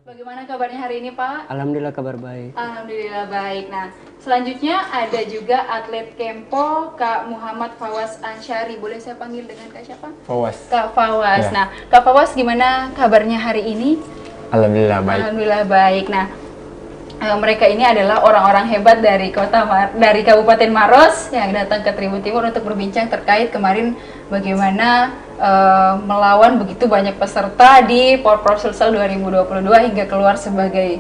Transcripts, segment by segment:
Bagaimana kabarnya hari ini, Pak? Alhamdulillah kabar baik. Alhamdulillah baik. Nah, selanjutnya ada juga atlet Kempo, Kak Muhammad Fawaz Ansyari. Boleh saya panggil dengan Kak siapa? Fawaz. Kak Fawaz. Ya. Nah, Kak Fawaz gimana kabarnya hari ini? Alhamdulillah baik. Alhamdulillah baik. Nah, mereka ini adalah orang-orang hebat dari dari Kabupaten Maros yang datang ke Tribun Timur untuk berbincang terkait kemarin bagaimana melawan begitu banyak peserta di Porprov Sulsel 2022 hingga keluar sebagai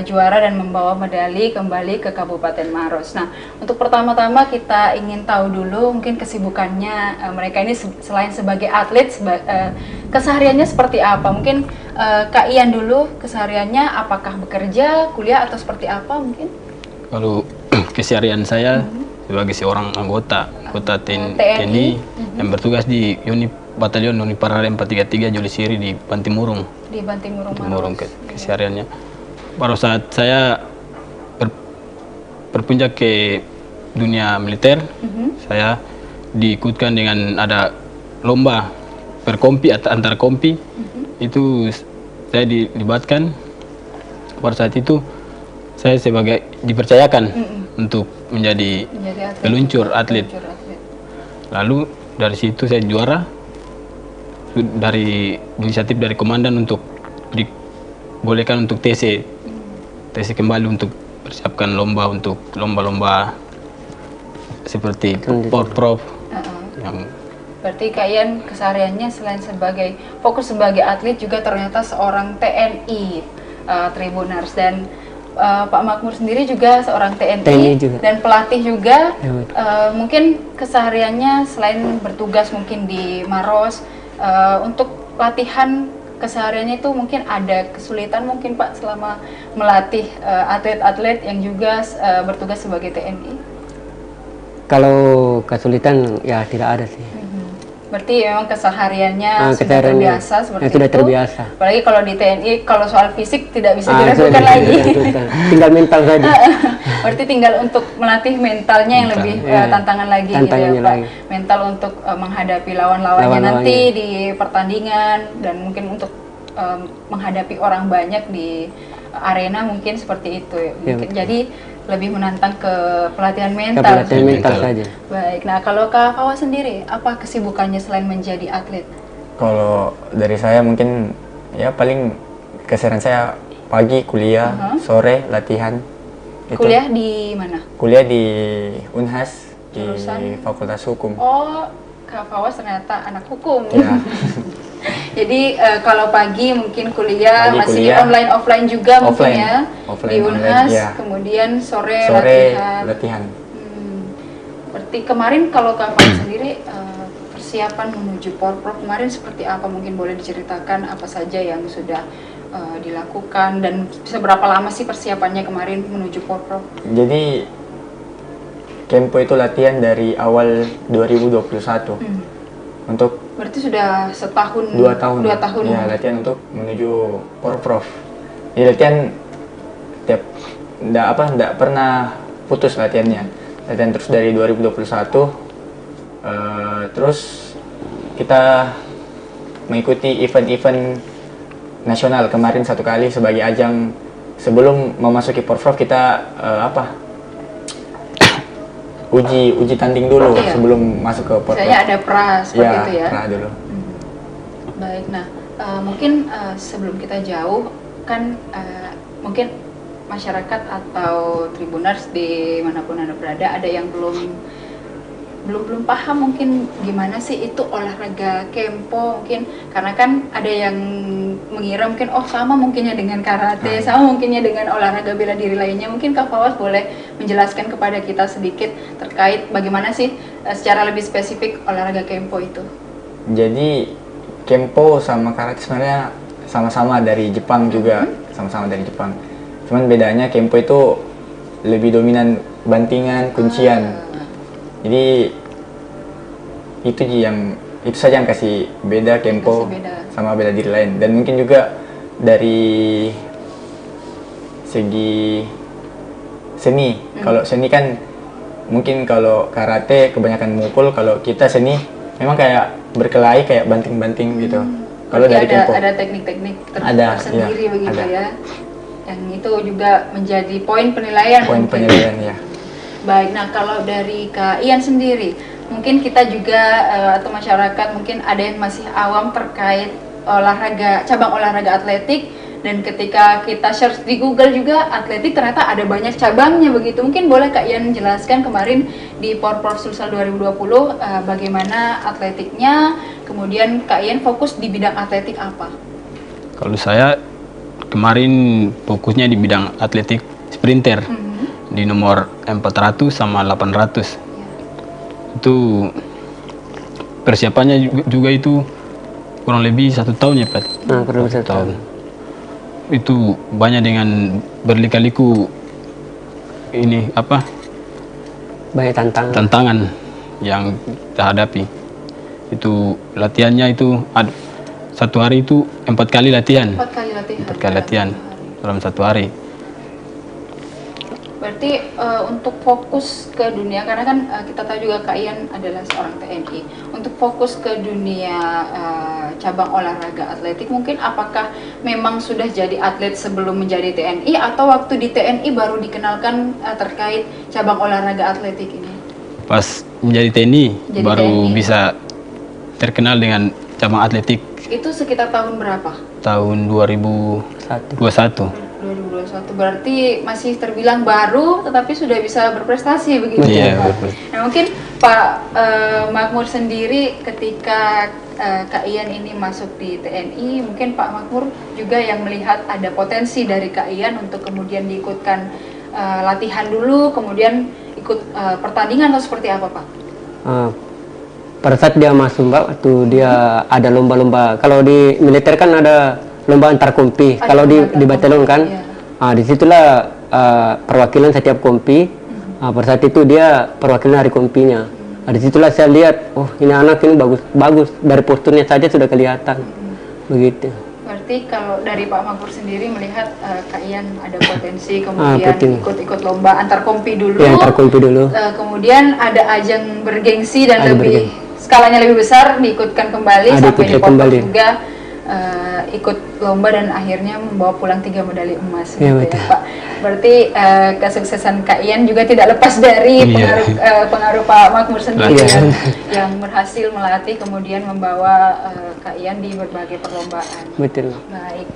juara dan membawa medali kembali ke Kabupaten Maros. Nah, untuk pertama-tama kita ingin tahu dulu mungkin kesibukannya mereka ini selain sebagai atlet, kesehariannya seperti apa? Mungkin Kak Ian dulu, kesehariannya apakah bekerja, kuliah atau seperti apa mungkin? Kalau keseharian saya sebagai seorang anggota TNI yang bertugas di Batalion Uniparada 433 Jolisiri di Bantimurung. Di Bantimurung Maros. Kesehariannya. Pada saat saya berpindah ke dunia militer, saya diikutkan dengan ada lomba berkompi antar kompi. Itu saya dilibatkan. Pada saat itu saya sebagai dipercayakan untuk menjadi peluncur atlet. Lalu dari situ saya juara dari inisiatif dari komandan untuk dibolehkan untuk TC kembali untuk persiapkan lomba untuk lomba-lomba seperti Porprov. Yang berarti Kak Ian kesehariannya selain fokus sebagai atlet juga ternyata seorang TNI Tribuners, dan Pak Makmur sendiri juga seorang TNI juga. Dan pelatih juga. Mungkin kesehariannya selain bertugas mungkin di Maros, untuk latihan kesehariannya itu mungkin ada kesulitan mungkin Pak selama melatih atlet-atlet yang juga bertugas sebagai TNI? Kalau kesulitan ya tidak ada sih. Berarti memang kesehariannya sudah terbiasa seperti itu. Sudah terbiasa. Apalagi kalau di TNI, kalau soal fisik tidak bisa diragukan lagi. Tinggal mental saja. Berarti tinggal untuk melatih mentalnya yang lebih tantangan lagi, tantangannya gitu ya, Pak. Mental untuk menghadapi lawan-lawannya nanti di pertandingan, dan mungkin untuk menghadapi orang banyak di arena mungkin seperti itu. Jadi lebih menantang ke pelatihan mental. Pelatihan mental saja. Baik. Nah, kalau Kak Fawaz sendiri, apa kesibukannya selain menjadi atlet? Kalau dari saya mungkin ya paling keseharian saya pagi kuliah, sore latihan. Kuliah di mana? Kuliah di Unhas di Fakultas Hukum. Oh, Kak Fawaz ternyata anak hukum. Ya. Jadi kalau pagi mungkin kuliah masih online offline juga mungkin ya di Unhas, kemudian sore latihan. Berarti kemarin kalau Kak Fawaz sendiri persiapan menuju Porprov kemarin seperti apa, mungkin boleh diceritakan apa saja yang sudah dilakukan dan seberapa lama sih persiapannya kemarin menuju Porprov? Jadi Kempo itu latihan dari awal 2021 untuk berarti sudah setahun, 2 tahun. 2 tahun ya, latihan untuk menuju Porprov. Jadi latihan enggak pernah putus latihannya. Latihan terus dari 2021. Terus kita mengikuti event-event nasional kemarin 1 kali sebagai ajang sebelum memasuki Porprov. Kita uji tanding dulu sebelum masuk ke Porprov. Saya ada pra seperti itu ya. Pra dulu. Baik, nah mungkin sebelum kita jauh kan mungkin masyarakat atau Tribuners dimanapun Anda berada ada yang belum paham mungkin gimana sih itu olahraga Kempo, mungkin karena kan ada yang mengira mungkin sama mungkinnya dengan karate, sama mungkinnya dengan olahraga bela diri lainnya. Mungkin Kak Fawaz boleh menjelaskan kepada kita sedikit terkait bagaimana sih secara lebih spesifik olahraga Kempo itu. Jadi Kempo sama karate sebenarnya sama-sama dari Jepang juga, sama-sama dari Jepang. Cuman bedanya Kempo itu lebih dominan bantingan, kuncian. Jadi itu saja yang kasih beda Kempo sama bela diri lain. Dan mungkin juga dari segi seni. Kalau seni kan mungkin kalau karate kebanyakan mukul, kalau kita seni memang kayak berkelahi, kayak banting-banting gitu. Kalau Berarti dari Kempo ada teknik-teknik Ada, tersendiri iya, begitu ada. ya. Yang itu juga menjadi poin penilaian poin mungkin. penilaian ya. Baik, nah kalau dari Kak Ian sendiri, mungkin kita juga atau masyarakat mungkin ada yang masih awam terkait cabang olahraga atletik, dan ketika kita search di Google juga atletik ternyata ada banyak cabangnya begitu. Mungkin boleh Kak Ian jelaskan kemarin di Porprov Sulsel 2020 bagaimana atletiknya, kemudian Kak Ian fokus di bidang atletik apa? Kalau saya kemarin fokusnya di bidang atletik sprinter di nomor 400 sama 800. Itu persiapannya juga itu kurang lebih 1 tahun ya Pak. Nah, kurang lebih 1 tahun. Itu banyak dengan berliku-liku ini apa Banyak tantangan yang kita hadapi. Itu latihannya itu satu hari itu 4 kali latihan. 4 kali latihan. 4 kali latihan dalam 1 hari. Berarti untuk fokus ke dunia, karena kan kita tahu juga Kak Ian adalah seorang TNI. Untuk fokus ke dunia cabang olahraga atletik, mungkin apakah memang sudah jadi atlet sebelum menjadi TNI, atau waktu di TNI baru dikenalkan terkait cabang olahraga atletik ini? Pas menjadi TNI Jadi baru TNI. bisa terkenal dengan cabang atletik Itu sekitar tahun berapa? tahun 2021. 2021, berarti masih terbilang baru tetapi sudah bisa berprestasi begitu Iya, ya Pak? betul. Nah mungkin Pak Makmur sendiri ketika Kak Ian ini masuk di TNI, mungkin Pak Makmur juga yang melihat ada potensi dari Kak Ian untuk kemudian diikutkan latihan dulu, kemudian ikut pertandingan, atau seperti apa Pak? Pada saat dia masuk Mbak, waktu dia ada lomba-lomba. Kalau di militer kan ada lomba antar kompi. Ada Kalau lomba antar di batalion kompi, kan, iya. disitulah perwakilan setiap kompi. Pada saat itu dia perwakilan dari kompinya. Disitulah saya lihat, oh ini anak ini bagus, dari posturnya saja sudah kelihatan. Begitu. Berarti kalau dari Pak Makmur sendiri melihat Kak Ian ada potensi, kemudian penting. ikut lomba antar kompi dulu. Ya, antar kompi dulu. Kemudian ada ajang bergengsi dan Ada lebih skalanya lebih besar, diikutkan kembali sampai diikutkan di Porprov kembali. juga ikut lomba dan akhirnya membawa pulang 3 medali emas Iya, gitu betul. ya Pak. Berarti kesuksesan Kak Ian juga tidak lepas dari pengaruh Pak Makmur sendiri Iya. yang berhasil melatih kemudian membawa Kak Ian di berbagai perlombaan. Betul. Baik,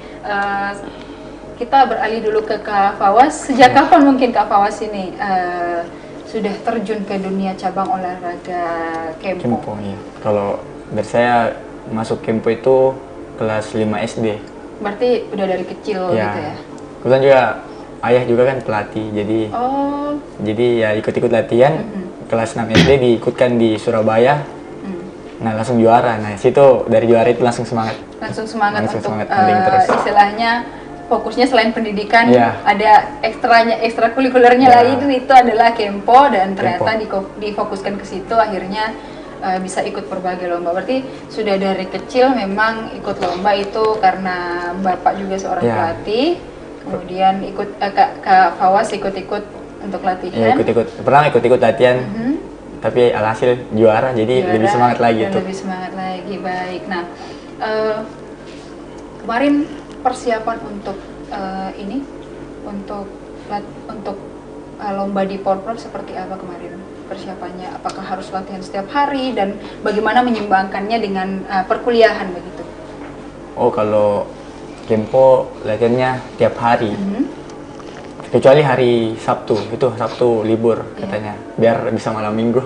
kita beralih dulu ke Kak Fawas. Sejak kapan mungkin Kak Fawas ini sudah terjun ke dunia cabang olahraga Kempo? Kempo ya. Kalau dari saya masuk Kempo itu kelas 5 SD. Berarti udah dari kecil gitu ya? Kebetulan juga ayah juga kan pelatih, jadi ya ikut-ikut latihan. Kelas 6 SD diikutkan di Surabaya. Nah langsung juara. Nah situ dari juara itu langsung semangat. Langsung semangat Langsung untuk semangat tanding terus. istilahnya fokusnya selain pendidikan Iya. ada ekstrakurikulernya Iya. lagi, itu adalah Kempo, dan ternyata Kempo. difokuskan ke situ, akhirnya bisa ikut berbagai lomba. Berarti sudah dari kecil memang ikut lomba itu karena Bapak juga seorang Iya. pelatih, kemudian ikut Kak Fawas ikut-ikut untuk Ya latihan. pernah ikut-ikut latihan. Tapi alhasil juara, jadi Juara, lebih semangat lagi dan tuh. lebih semangat lagi. Baik. Nah, kemarin persiapan untuk ini untuk lomba di Porprov seperti apa kemarin persiapannya? Apakah harus latihan setiap hari, dan bagaimana menyeimbangkannya dengan perkuliahan begitu? Oh kalau Kempo latihannya tiap hari. Kecuali hari Sabtu, itu Sabtu libur katanya, biar bisa malam minggu.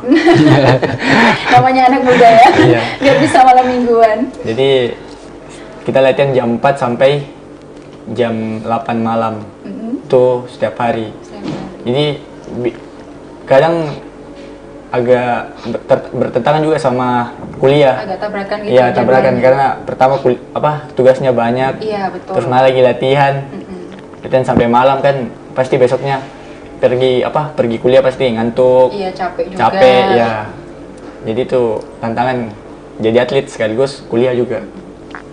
Namanya anak muda ya, Iya. biar bisa malam mingguan. Jadi kita latihan jam 4 sampai jam 8 malam. Itu setiap hari. Jadi kadang agak bertentangan juga sama kuliah. Agak tabrakan gitu. Iya, tabrakan jadwalnya. karena pertama tugasnya banyak. Iya, betul. Terus malah lagi latihan. Latihan sampai malam kan, pasti besoknya pergi kuliah pasti ngantuk. Iya, capek juga. Capek ya. Jadi itu tantangan jadi atlet sekaligus kuliah juga.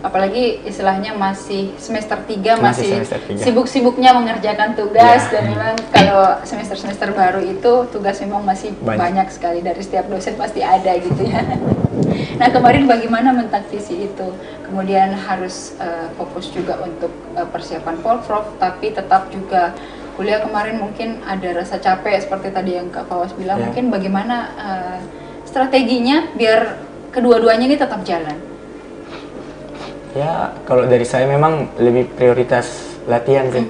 Apalagi istilahnya masih semester 3, Masih masih semester 3. sibuk-sibuknya mengerjakan tugas. Iya. Dan memang kalau semester-semester baru itu tugas memang masih Banyak. banyak sekali, dari setiap dosen pasti ada gitu ya. Nah kemarin bagaimana mentaktisi itu? Kemudian harus fokus juga untuk persiapan Porprov, tapi tetap juga kuliah kemarin mungkin ada rasa capek seperti tadi yang Kak Fawas bilang. Mungkin bagaimana strateginya biar kedua-duanya ini tetap jalan? Ya, kalau dari saya memang lebih prioritas latihan sih.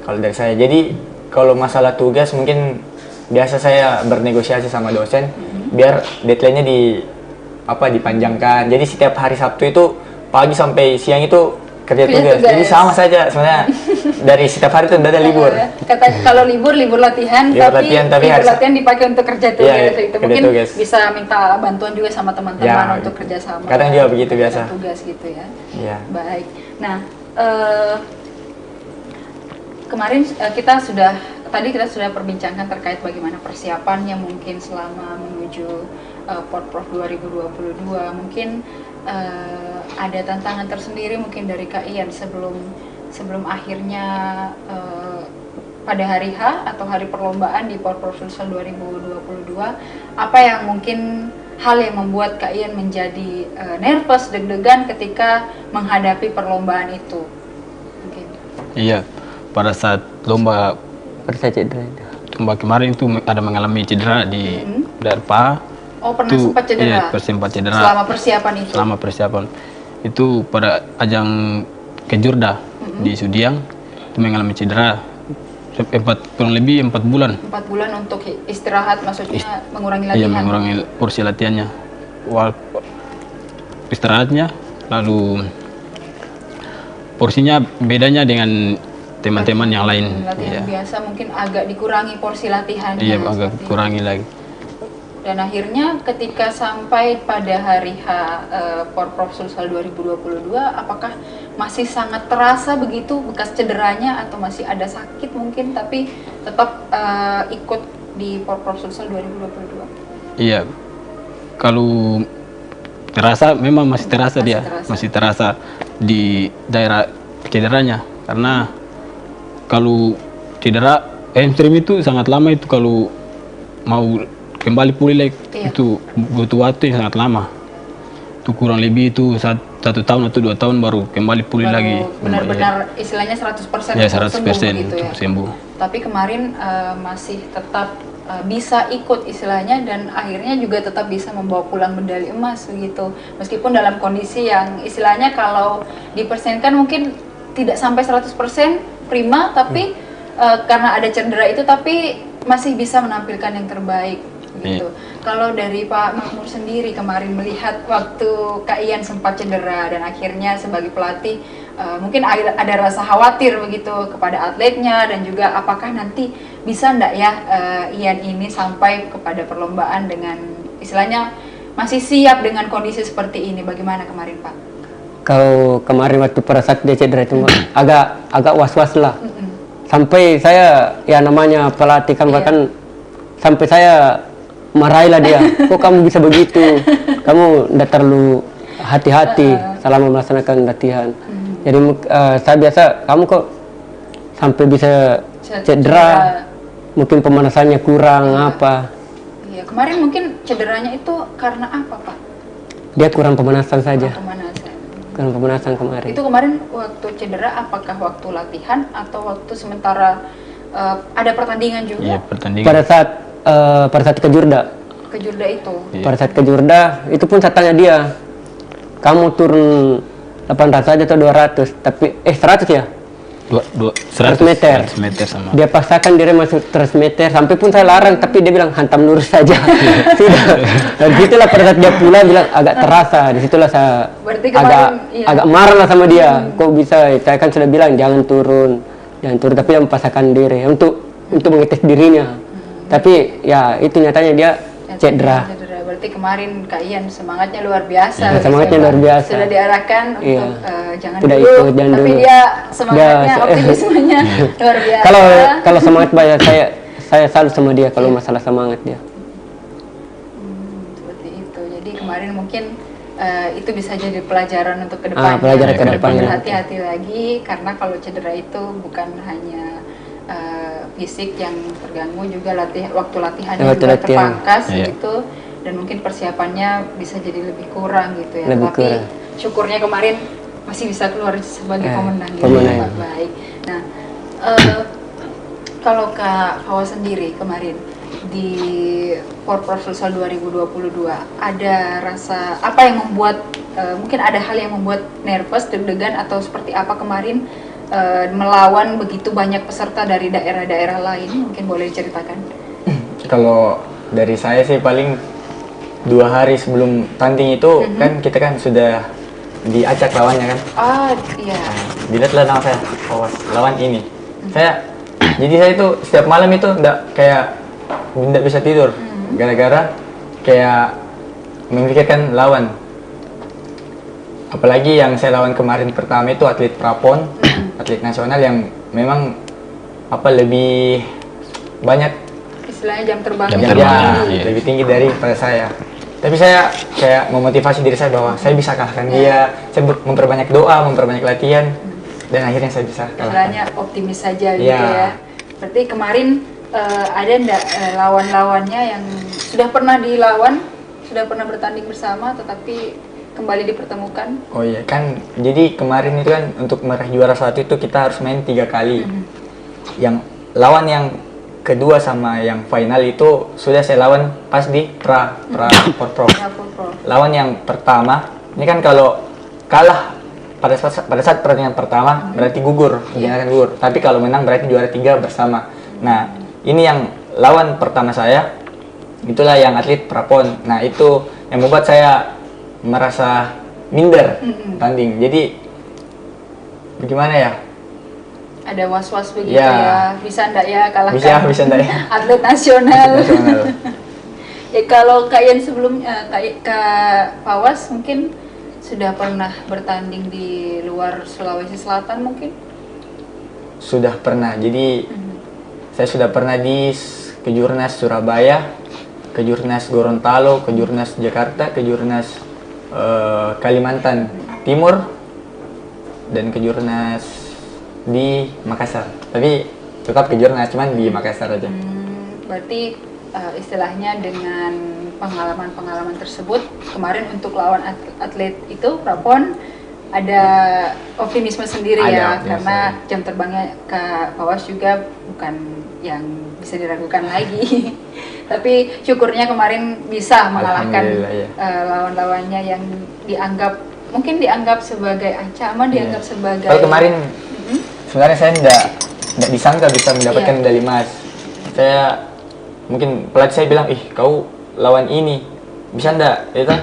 Kalau dari saya, jadi kalau masalah tugas mungkin biasa saya bernegosiasi sama dosen biar deadline-nya dipanjangkan. Jadi setiap hari Sabtu itu pagi sampai siang itu kerja tugas. Jadi sama saja sebenarnya. Dari setiap hari itu ada libur. Kalau libur latihan, tapi latihan dipakai untuk kerja tugas. Iya, itu mungkin bisa minta bantuan juga sama teman-teman untuk kerjasama. Kadang juga begitu biasa. Tugas gitu ya. Iya. Baik. Nah, kemarin kita sudah perbincangkan terkait bagaimana persiapannya mungkin selama menuju Porprov 2022. Mungkin ada tantangan tersendiri mungkin dari Kak Ian sebelum akhirnya pada hari H atau hari perlombaan di Porprov Sulsel 2022. Apa yang mungkin hal yang membuat Kak Ian menjadi nervous, deg-degan ketika menghadapi perlombaan itu? Mungkin. Iya, pada saat lomba kemarin itu ada mengalami cedera di darpa. Oh, pernah sempat cedera? Iya, sempat cedera. Selama persiapan itu? Selama persiapan. Itu pada ajang Kejurda di Sudiang, itu mengalami cedera. Kurang lebih 4 bulan. 4 bulan untuk istirahat, maksudnya mengurangi latihan? Iya, mengurangi porsi latihannya. Istirahatnya, lalu porsinya bedanya dengan teman-teman yang lain. Latihan biasa mungkin agak dikurangi porsi latihannya. Iya, agak kurangi lagi. Dan akhirnya ketika sampai pada hari H Porprov Sulsel 2022, apakah masih sangat terasa begitu bekas cederanya atau masih ada sakit mungkin tapi tetap ikut di Porprov Sulsel 2022? Iya, kalau terasa memang masih terasa masih terasa di daerah cederanya, karena kalau cedera hamstring itu sangat lama, itu kalau mau kembali pulih lagi itu butuh waktu yang sangat lama. Itu kurang lebih itu 1 tahun atau 2 tahun baru kembali pulih lagi. Benar-benar istilahnya 100% ya, 100% gitu ya. sembuh. Tapi kemarin masih tetap bisa ikut istilahnya dan akhirnya juga tetap bisa membawa pulang medali emas begitu. Meskipun dalam kondisi yang istilahnya kalau dipersenkan mungkin tidak sampai 100% prima, tapi karena ada cedera itu tapi masih bisa menampilkan yang terbaik gitu. Kalau dari Pak Makmur sendiri kemarin melihat waktu Kak Ian sempat cedera dan akhirnya sebagai pelatih mungkin ada rasa khawatir begitu kepada atletnya dan juga apakah nanti bisa enggak ya Ian ini sampai kepada perlombaan dengan istilahnya masih siap dengan kondisi seperti ini. Bagaimana kemarin Pak? Kalau kemarin waktu pada saat dia cedera itu agak was-was lah. Sampai saya ya namanya pelatih kan bahkan sampai saya marahilah dia, kok kamu bisa begitu, kamu tidak terlalu hati-hati selama melaksanakan latihan. Jadi saya biasa, kamu kok sampai bisa cedera, mungkin pemanasannya kurang apa. Iya, kemarin mungkin cederanya itu karena apa Pak? Dia kurang pemanasan saja. Kurang pemanasan kemarin. Itu kemarin waktu cedera apakah waktu latihan atau waktu sementara ada pertandingan juga? Iya, pertandingan. Pada saat kejurda itu. Pada saat kejurda itu pun saya tanya dia, kamu turun 800 saja atau 200? Tapi 100 ya? 100 meter. 100 meter sama. Dia paksakan diri masuk 100 meter, sampai pun saya larang, tapi dia bilang hantam lurus saja. Sudah. Dan disitulah pada saat dia pulang bilang agak terasa. Disitulah saya agak marah lah sama dia. Kok bisa? Saya kan sudah bilang jangan turun, tapi dia memaksakan diri untuk mengetes dirinya. Tapi ya itu nyatanya dia cedera. Berarti kemarin Kak Ian semangatnya luar biasa. Semangatnya luar biasa. Sudah diarahkan untuk jangan tidak dulu, ikut, jangan tapi dulu. dia semangatnya, optimismenya luar biasa. Kalau semangat banyak saya selalu sama dia kalau masalah semangat dia. Seperti itu. Jadi kemarin mungkin itu bisa jadi pelajaran untuk kedepannya. Pelajaran kedepannya. Hati-hati lagi karena kalau cedera itu bukan hanya fisik yang terganggu, juga waktu latihannya juga terpangkas gitu. dan mungkin persiapannya bisa jadi lebih kurang gitu ya. Lebih Tapi kurang. syukurnya kemarin masih bisa keluar sebagai pemenang gitu. pemenang. Pak. Baik. Nah, kalau Kak Fawa sendiri kemarin di Porprov Sulsel 2022 ada rasa apa yang membuat mungkin ada hal yang membuat nervous, deg-degan atau seperti apa kemarin melawan begitu banyak peserta dari daerah-daerah lain, mungkin boleh diceritakan? Kalau dari saya sih paling 2 hari sebelum tanding itu kan kita kan sudah diacak lawannya kan. Ah, iya. Dilihatlah nama saya, awas lawan ini. Jadi saya itu setiap malam itu nggak bisa tidur gara-gara kayak memikirkan lawan. Apalagi yang saya lawan kemarin pertama itu atlet prapon, atlet nasional yang memang lebih banyak Istilahnya jam terbangnya Jam lebih terbangnya, tinggi. iya. lebih tinggi daripada saya. Tapi saya kayak memotivasi diri saya bahwa saya bisa kalahkan dia. Saya memperbanyak doa, memperbanyak latihan, dan akhirnya saya bisa Istilahnya kalahkan. optimis saja gitu Iya. ya. Berarti kemarin ada enggak lawan-lawannya yang sudah pernah dilawan, sudah pernah bertanding bersama, tetapi kembali dipertemukan? Oh iya kan, jadi kemarin itu kan untuk meraih juara 1 itu kita harus main 3 kali. Yang lawan yang kedua sama yang final itu sudah saya lawan pas di Porprov. Lawan yang pertama, ini kan kalau kalah pada saat pertandingan pertama berarti gugur, dinyatakan gugur. Tapi kalau menang berarti juara 3 bersama. Nah, ini yang lawan pertama saya, itulah yang atlet prapon. Nah, itu yang membuat saya merasa minder tanding. Jadi bagaimana ya? Ada was-was begitu Ya. ya, bisa enggak ya kalahkan Bisa enggak ya? atlet nasional. Nasional. Ya kalau Kak Ian sebelumnya, Kak Fawas mungkin sudah pernah bertanding di luar Sulawesi Selatan mungkin? Sudah pernah. Jadi saya sudah pernah di Kejurnas Surabaya, Kejurnas Gorontalo, Kejurnas Jakarta, Kejurnas Kalimantan Timur, dan Kejurnas di Makassar. Tapi tetap Kejurnas, cuman di Makassar aja. Berarti istilahnya dengan pengalaman-pengalaman tersebut kemarin untuk lawan atlet itu prapon ada optimisme sendiri Ada ya, optimisme. karena jam terbangnya Kak Fawas juga bukan yang bisa diragukan lagi. Tapi syukurnya kemarin bisa mengalahkan Alhamdulillah, ya. lawan-lawannya yang mungkin dianggap sebagai ancaman, dianggap sebagai Kalau kemarin sebenarnya saya tidak disangka bisa mendapatkan Iya. medali emas. Saya mungkin pelatih saya bilang, "Ih, kau lawan ini bisa ndak?" Itu.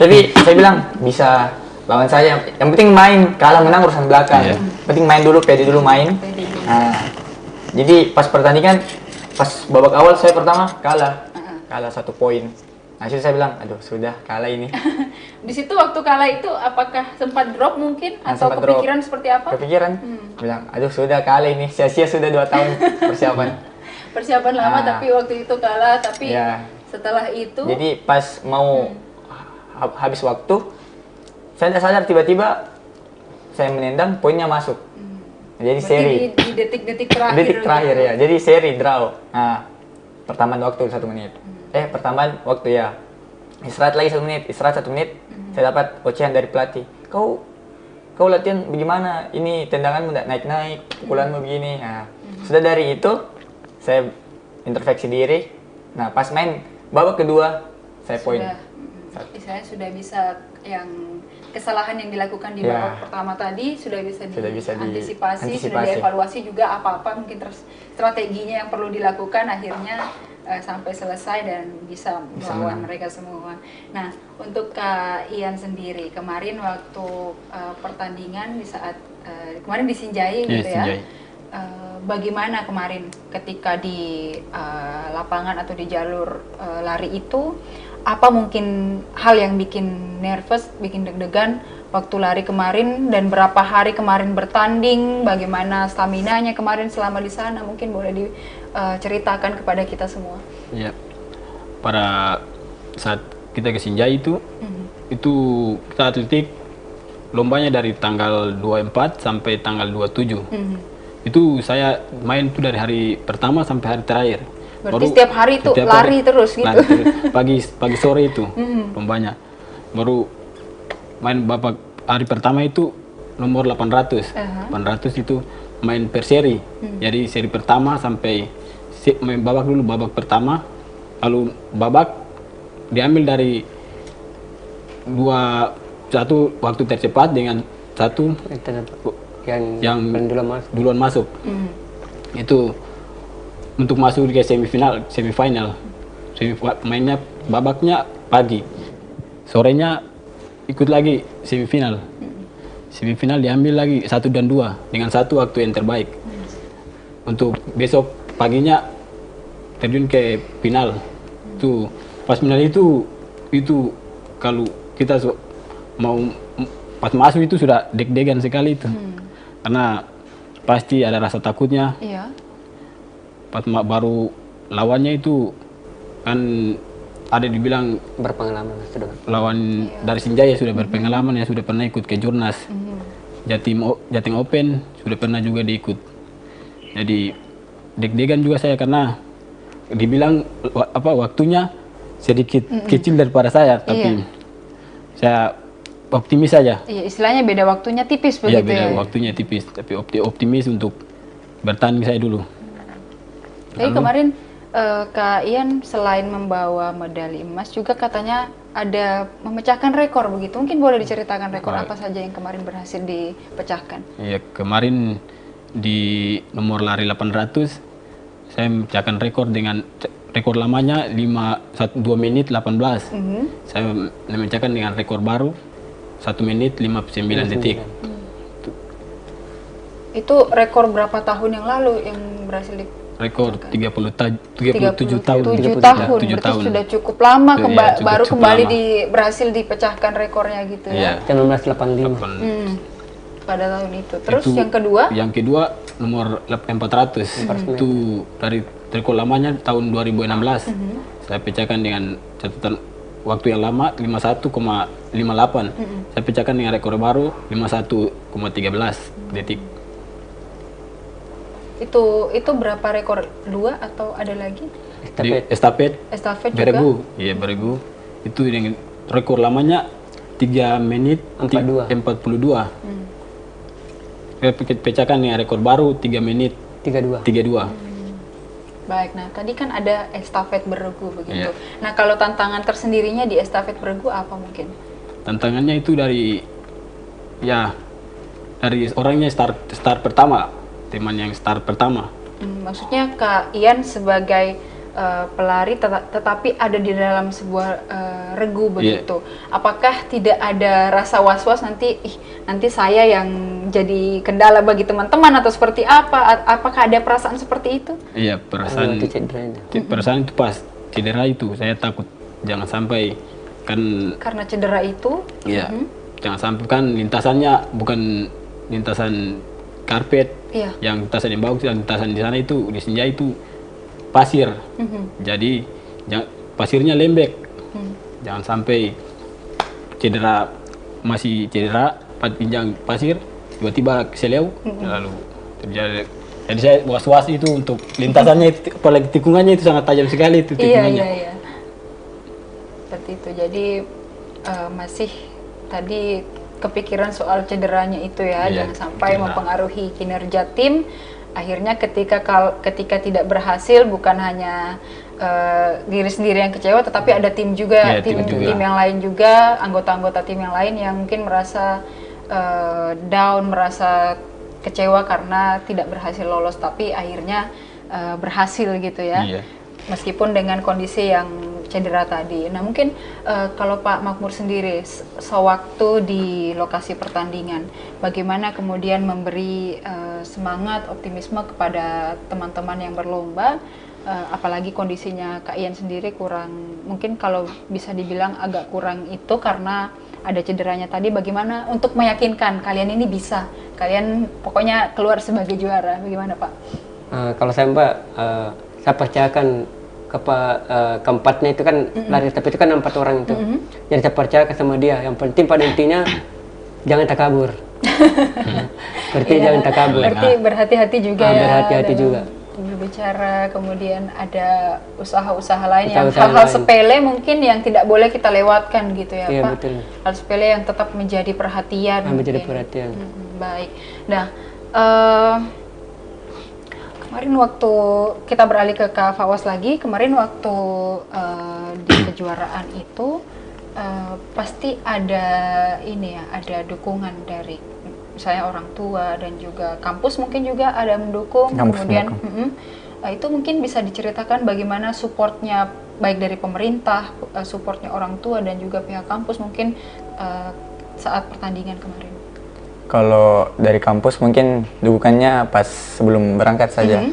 Tapi saya bilang bisa lawan saya. Yang penting main, kalah menang urusan belakang. Iya. Penting main dulu, pede dulu main. Pede dulu. Nah, jadi pas pertandingan, pas babak awal saya pertama kalah 1 poin. Nah, situ saya bilang, aduh sudah kalah ini. Di situ waktu kalah itu apakah sempat drop mungkin atau Sempat drop. kepikiran seperti apa? Kepikiran, bilang, aduh sudah kalah ini, sia-sia sudah 2 tahun persiapan. Persiapan lama Nah. tapi waktu itu kalah, tapi Ya. setelah itu Jadi pas mau habis waktu, saya tidak sadar tiba-tiba saya menendang, poinnya masuk. Jadi berarti seri. di detik-detik terakhir. Detik terakhir gitu. ya. Jadi seri draw. Nah, pertambahan waktu 1 menit. Pertambahan waktu ya. Istirahat lagi 1 menit. Istirahat 1 menit. Saya dapat ocehan dari pelatih. Kau latihan bagaimana? Ini tendanganmu tidak naik-naik, pukulanmu begini. Nah, sudah dari itu saya introspeksi diri. Nah, pas main babak kedua saya poin. Istilahnya sudah bisa yang kesalahan yang dilakukan di Ya. babak pertama tadi sudah bisa diantisipasi. sudah dievaluasi juga apa-apa mungkin strateginya yang perlu dilakukan akhirnya sampai selesai dan bisa melawan menang. mereka semua. Nah, untuk Kak Ian sendiri kemarin waktu pertandingan di saat kemarin di Sinjai Iya, gitu ya. Sinjai. Bagaimana kemarin ketika di lapangan atau di jalur lari itu, apa mungkin hal yang bikin nervous, bikin deg-degan waktu lari kemarin, dan berapa hari kemarin bertanding, bagaimana staminanya kemarin selama di sana, mungkin boleh diceritakan kepada kita semua. Ya, pada saat kita ke Sinjai itu kita atletik lombanya dari tanggal 24 sampai tanggal 27. Itu saya main tuh dari hari pertama sampai hari terakhir. Berarti setiap hari tuh setiap lari hari terus gitu. lari terus. Pagi sore itu lombanya. Baru main babak hari pertama itu nomor 800. 800 itu main per seri. Jadi seri pertama sampai main babak dulu, babak pertama. Lalu babak diambil dari satu waktu tercepat dengan satu yang duluan masuk. Itu untuk masuk ke semifinal. Mainnya babaknya pagi. Sorenya ikut lagi semifinal. Semifinal diambil lagi 1 dan 2 dengan satu waktu yang terbaik. Untuk besok paginya terjun ke final. Tuh pas final itu kalau kita mau pas masuk itu sudah deg-degan sekali itu. Karena pasti ada rasa takutnya. Iya. Pas baru lawannya itu kan ada dibilang berpengalaman sudah. Lawan dari Sinjaya sudah berpengalaman, ya sudah pernah ikut ke Jurnas. Jatim Open sudah pernah juga diikut. Jadi deg-degan juga saya karena dibilang waktunya sedikit kecil daripada saya, tapi saya optimis saja. Iya, istilahnya beda waktunya tipis Iya, begitu beda ya. waktunya tipis, tapi optimis untuk bertanding saya dulu. Tapi kemarin Kak Ian selain membawa medali emas juga katanya ada memecahkan rekor begitu. Mungkin boleh diceritakan rekor apa saja yang kemarin berhasil dipecahkan? Iya, kemarin di nomor lari 800 saya memecahkan rekor dengan rekor lamanya 2 menit 18. Saya memecahkan dengan rekor baru 1 menit 59 detik. Itu rekor berapa tahun yang lalu yang berhasil Rekor 37 tahun. 7 Ya, tahun, 7 berarti tahun. sudah cukup lama Iya, baru cukup kembali lama. berhasil dipecahkan rekornya gitu ya. Iya. 1985. Pada tahun itu. Terus Itu yang kedua? Yang kedua nomor 400. Itu dari rekor lamanya tahun 2016. Saya pecahkan dengan catatan waktu yang lama 51,58. Saya pecahkan dengan rekor baru 51,13 detik. Itu berapa rekor? 2 atau ada lagi? Di estafet Estafet beregu. juga? Iya, beregu. Itu dengan rekor lamanya 3 menit 42. Saya pecahkan dengan rekor baru 3 menit 32. Baik, nah tadi kan ada estafet beregu begitu. Iya. Nah kalau tantangan tersendirinya di estafet beregu apa mungkin? Tantangannya itu dari orangnya start pertama, teman yang start pertama. Maksudnya Kak Ian sebagai pelari tetapi ada di dalam sebuah regu begitu. Apakah tidak ada rasa was-was nanti saya yang jadi kendala bagi teman-teman atau seperti apa? Apakah ada perasaan seperti itu? Iya, perasaan itu pas cedera itu saya takut jangan sampai Karena cedera itu? Iya. Jangan sampai kan lintasannya bukan lintasan karpet. Iya. Yang lintasan yang bagus, yang lintasan di sana itu di Sinjai itu pasir. Jadi pasirnya lembek. Jangan sampai masih cedera pinjang pasir tiba-tiba seleu lalu terjadi. Jadi saya was-was itu untuk lintasannya itu, apalagi tikungannya itu sangat tajam sekali itu tikungannya. Iya. Seperti itu. Jadi masih tadi kepikiran soal cederanya itu ya, jangan sampai mempengaruhi kinerja tim. Akhirnya ketika tidak berhasil bukan hanya diri sendiri yang kecewa, tetapi ada tim juga, tim yang lain juga, anggota-anggota tim yang lain yang mungkin merasa down, merasa kecewa karena tidak berhasil lolos, tapi akhirnya berhasil gitu ya. Iya. Meskipun dengan kondisi yang cedera tadi. Nah mungkin kalau Pak Makmur sendiri sewaktu di lokasi pertandingan, bagaimana kemudian memberi semangat, optimisme kepada teman-teman yang berlomba, apalagi kondisinya Kak Ian sendiri kurang, mungkin kalau bisa dibilang agak kurang itu karena ada cederanya tadi, bagaimana untuk meyakinkan kalian ini bisa, kalian pokoknya keluar sebagai juara, bagaimana Pak? Kalau saya Mbak, saya percayakan keempatnya itu kan lari, tapi itu kan 4 orang itu. Jadi saya percaya sama dia. Yang penting pada intinya jangan takabur. Berarti jangan takabur. Berarti berhati-hati juga ya. Berhati-hati juga. berbicara, kemudian ada usaha-usaha lain yang Usaha-usaha hal-hal lain. sepele mungkin yang tidak boleh kita lewatkan gitu ya Iya, Pak. betul. Hal sepele yang tetap menjadi perhatian. Menjadi mungkin. perhatian. Baik. Nah, kemarin waktu kita beralih ke Kak Fawaz lagi, kemarin waktu di kejuaraan itu pasti ada ini ya, ada dukungan dari misalnya orang tua dan juga kampus mungkin juga ada mendukung. Kampus Kemudian mendukung. itu mungkin bisa diceritakan bagaimana supportnya baik dari pemerintah, supportnya orang tua dan juga pihak kampus mungkin saat pertandingan kemarin. Kalau dari kampus mungkin dukungannya pas sebelum berangkat saja.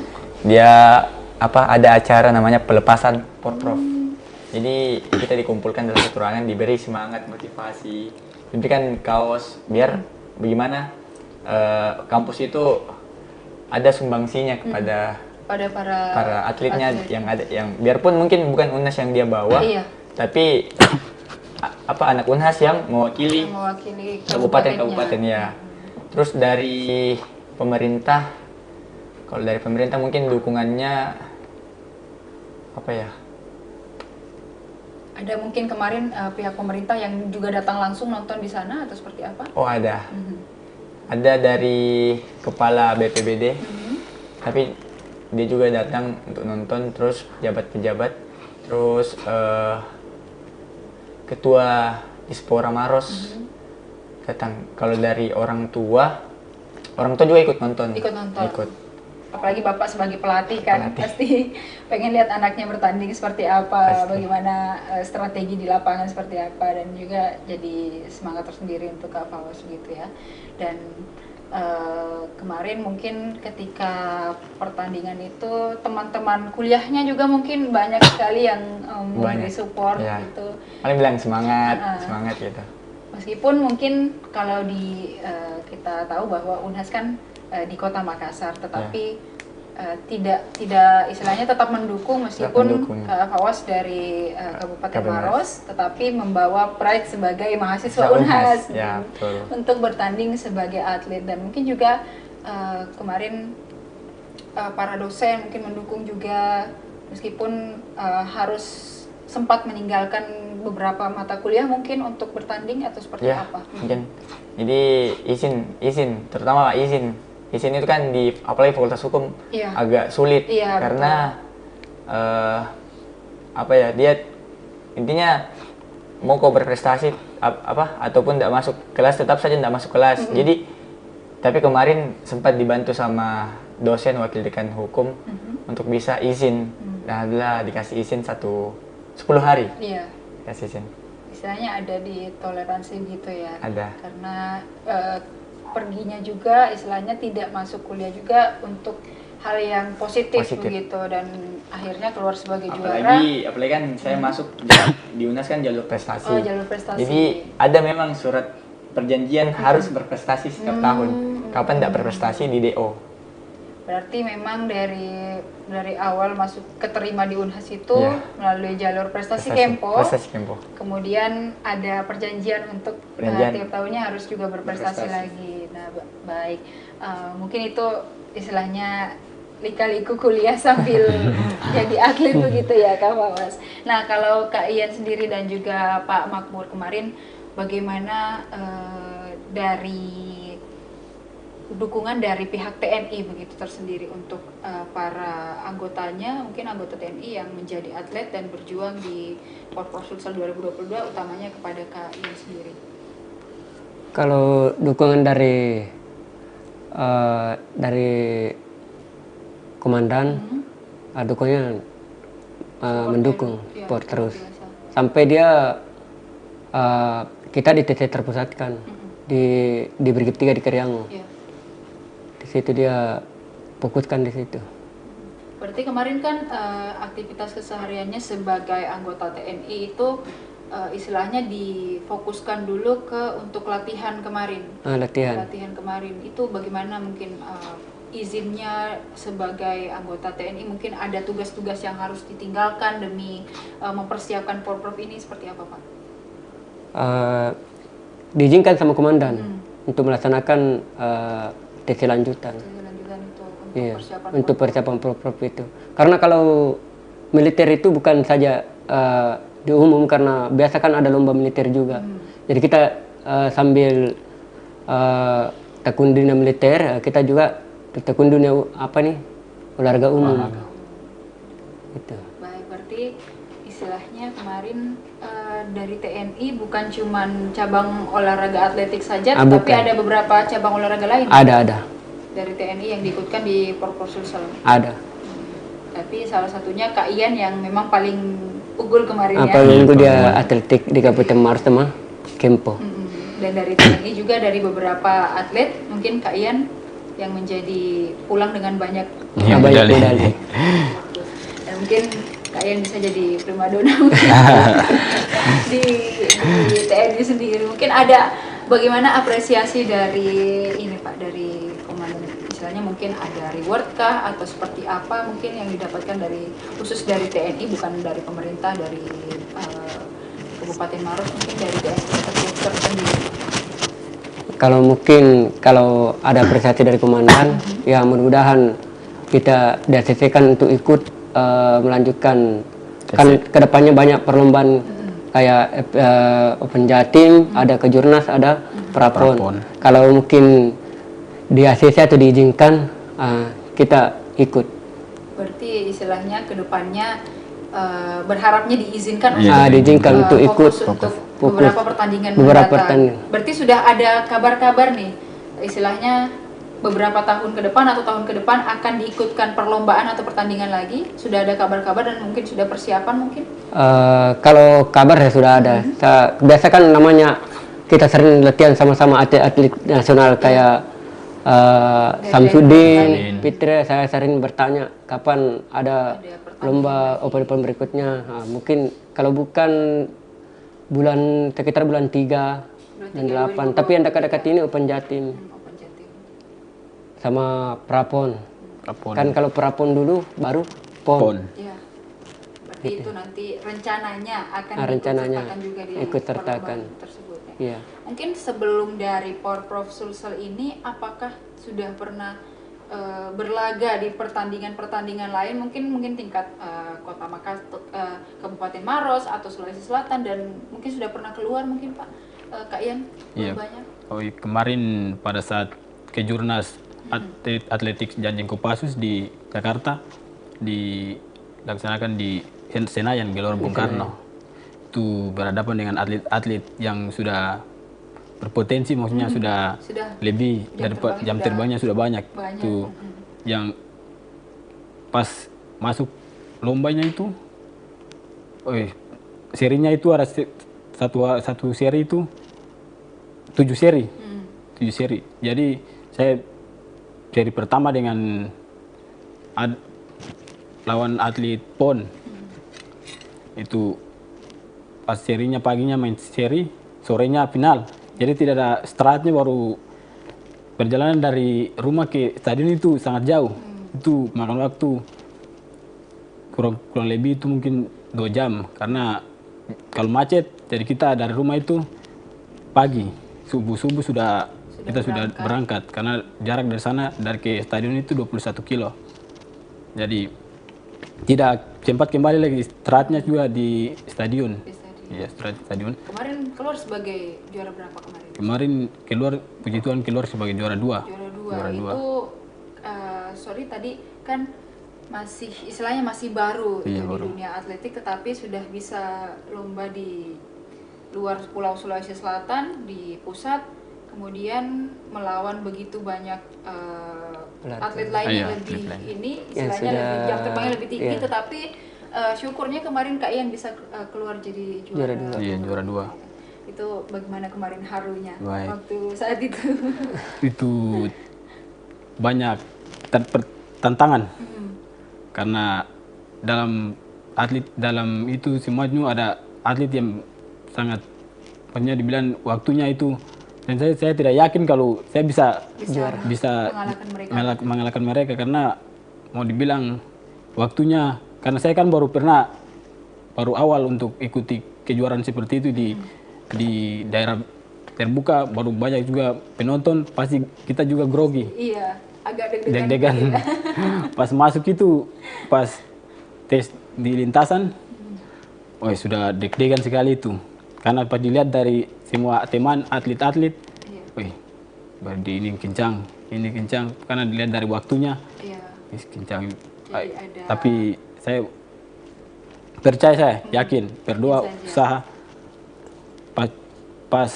Dia ada acara namanya pelepasan porprov. Jadi kita dikumpulkan dalam satu ruangan, diberi semangat, motivasi, diberikan kaos biar bagaimana kampus itu ada sumbangsinya kepada Pada para atletnya yang biarpun mungkin bukan UNHAS yang dia bawa, Iya. tapi anak UNHAS yang mewakili kabupaten ya. Terus dari pemerintah, kalau dari pemerintah mungkin dukungannya apa ya? Ada mungkin kemarin pihak pemerintah yang juga datang langsung nonton di sana atau seperti apa? Oh ada, ada dari kepala BPBD, tapi dia juga datang untuk nonton, terus pejabat-pejabat, terus ketua Dispora Maros datang. Kalau dari orang tua juga ikut nonton. Ikut. Apalagi Bapak sebagai pelatih kan, Pelatih. pasti pengen lihat anaknya bertanding seperti apa, Pasti. bagaimana strategi di lapangan seperti apa, dan juga jadi semangat tersendiri untuk Kak Fawaz gitu ya. Dan kemarin mungkin ketika pertandingan itu teman-teman kuliahnya juga mungkin banyak sekali yang memberi support Ya. gitu. Paling bilang semangat gitu. Meskipun mungkin kalau kita tahu bahwa UNHAS kan di Kota Makassar, tetapi tidak istilahnya tetap mendukung meskipun mendukung. Kak Fawaz dari Kabupaten Kabupaten Maros, tetapi membawa pride sebagai mahasiswa Mahasiswa UNHAS ya, betul. untuk bertanding sebagai atlet. Dan mungkin juga kemarin para dosen mungkin mendukung juga, meskipun harus sempat meninggalkan beberapa mata kuliah mungkin untuk bertanding atau seperti Ya, apa? mungkin. Jadi izin, terutama izin itu kan di apalagi Fakultas Hukum Iya. agak sulit Iya, karena dia intinya mau kau berprestasi ataupun tidak masuk kelas, tetap saja tidak masuk kelas. Jadi tapi kemarin sempat dibantu sama dosen wakil dekan hukum untuk bisa izin. Dan alhamdulillah dikasih izin 10 hari. Iya. Kasih izin. Istilahnya ada di toleransi gitu ya. Ada. Karena perginya juga istilahnya tidak masuk kuliah juga untuk hal yang positif. Begitu, dan akhirnya keluar sebagai juara. Apalagi kan saya masuk di UNHAS kan jalur prestasi. Oh, jalur prestasi. Jadi ada memang surat perjanjian harus berprestasi setiap tahun. Kapan tidak berprestasi di DO. Berarti memang dari awal masuk keterima di UNHAS itu Iya. melalui jalur prestasi Prestasi Kempo. Kempo. Kemudian ada perjanjian untuk tiap tahunnya harus juga berprestasi lagi. Nah, baik. Mungkin itu istilahnya lika-liku kuliah sambil jadi atlet begitu ya Kak Fawaz. Nah, kalau Kak Ian sendiri dan juga Pak Makmur kemarin, bagaimana dari dukungan dari pihak TNI begitu tersendiri untuk para anggotanya, mungkin anggota TNI yang menjadi atlet dan berjuang di Porprov Futsal 2022, utamanya kepada Kak Ian sendiri? Kalau dukungan dari komandan, dukungannya mendukung Ya, support terus. biasa. Sampai dia kita di TC terpusatkan di Brigif 3 di Keriango. Ya. Di situ dia fokuskan di situ. Berarti kemarin kan aktivitas kesehariannya sebagai anggota TNI itu istilahnya difokuskan dulu untuk latihan kemarin. Latihan. Latihan kemarin itu bagaimana mungkin izinnya sebagai anggota TNI, mungkin ada tugas-tugas yang harus ditinggalkan demi mempersiapkan Porprov ini seperti apa Pak? Diizinkan sama komandan untuk melaksanakan TC lanjutan. Lanjutan itu Iya, persiapan untuk persiapan Porprov itu. Karena kalau militer itu bukan saja di umum, karena biasa kan ada lomba militer juga. Jadi kita sambil tekun dunia militer, kita juga tekun dunia olahraga umum. Gitu. Baik, berarti istilahnya kemarin dari TNI bukan cuman cabang olahraga atletik saja, tapi bukan. ada beberapa cabang olahraga lain. Ada. Dari TNI yang diikutkan di Porprov Sulsel. Ada. Tapi salah satunya Kak Ian yang memang paling unggul kemarin ya. Paling unggul dia atletik di Kabupaten Maros sama Kempo. Dan dari TNI juga dari beberapa atlet, mungkin Kak Ian yang menjadi pulang dengan banyak Iya, banyak medali. medali. dan mungkin Kak Ian bisa jadi primadona di TNI sendiri. Mungkin ada bagaimana apresiasi dari ini Pak, dari komandan, istilahnya mungkin ada reward kah atau seperti apa mungkin yang didapatkan dari khusus dari TNI, bukan dari pemerintah, dari Kabupaten Maros, mungkin dari TNI tersendiri. Kalau ada apresiasi dari komandan, ya mudah-mudahan kita diasesikan untuk ikut melanjutkan. Kan kedepannya banyak perlombaan kayak Open Jatim, ada Kejurnas, ada Prapon. Kalau mungkin di ACC atau diizinkan, kita ikut. Berarti istilahnya kedepannya berharapnya diizinkan diizinkan untuk ikut untuk beberapa pertandingan beberapa mendatang. pertandingan. Berarti sudah ada kabar-kabar nih, istilahnya beberapa tahun ke depan atau tahun ke depan akan diikutkan perlombaan atau pertandingan lagi. Sudah ada kabar-kabar dan mungkin sudah persiapan mungkin? Kalau kabar ya sudah ada. Biasa kan namanya kita sering latihan sama-sama atlet-atlet nasional kayak Samsudin, Fitri. Saya sering bertanya kapan ada lomba open berikutnya. Mungkin kalau bukan sekitar bulan 3 dan 8. Tapi yang dekat-dekat ini Open Jatim sama Prapon. Kan kalau Prapon dulu baru PON. Ya. Berarti itu nanti rencananya akan rencananya juga di ikut sertakan tersebut ya. Iya. Mungkin sebelum dari Porprov Sulsel ini, apakah sudah pernah berlaga di pertandingan-pertandingan lain, mungkin tingkat Kota Makassar, Kabupaten Maros atau Sulawesi Selatan, dan mungkin sudah pernah keluar mungkin Pak Kak Ian? Iya. Banyak. Kemarin pada saat Kejurnas Atletik Janjing Kopassus di Jakarta dilaksanakan di Senayan, Gelora Bung Karno. Itu berhadapan dengan atlet-atlet yang sudah berpotensi, maksudnya sudah lebih dari jam terbangnya sudah banyak. Itu yang pas masuk lombanya itu, serinya itu ada satu seri itu 7 seri. 7 seri. Jadi saya seri pertama dengan lawan atlet PON. Itu pas serinya paginya main seri, sorenya final. Jadi tidak ada stratnya, baru perjalanan dari rumah ke stadion itu sangat jauh. Itu makan waktu kurang lebih itu mungkin 2 jam, karena kalau macet, jadi kita dari rumah itu pagi, subuh kita sudah berangkat, karena jarak dari sana ke stadion itu 21 kilo. Jadi tidak sempat kembali lagi, istirahatnya juga di stadion. Iya, stadion. Kemarin keluar sebagai juara berapa kemarin? Kemarin puji Tuhan keluar sebagai juara 2. Juara 2. Itu sorry tadi kan istilahnya masih baru di dunia atletik, tetapi sudah bisa lomba di luar Pulau Sulawesi Selatan, di pusat, kemudian melawan begitu banyak atlet lain yang lebih ini, istilahnya lebih jam terbangnya lebih tinggi, tetapi syukurnya kemarin Kak Ian bisa keluar jadi juara 2. Iya, juara 2. Itu bagaimana kemarin harunya waktu saat itu? Itu banyak tantangan. Karena dalam itu semuanya ada atlet yang sangat banyak dibilang waktunya itu, dan saya tidak yakin kalau saya bisa mengalahkan mereka, karena mau dibilang waktunya, karena saya kan baru awal untuk ikuti kejuaraan seperti itu di daerah terbuka, baru banyak juga penonton, pasti kita juga grogi. Iya, agak deg-degan. Pas masuk itu, pas tes di lintasan, oh sudah deg-degan sekali itu. Karena pas dilihat dari semua teman atlet-atlet, wih, berarti ini kencang, karena dilihat dari waktunya, kencang. Tapi saya percaya, saya yakin, berdoa, usaha. Pas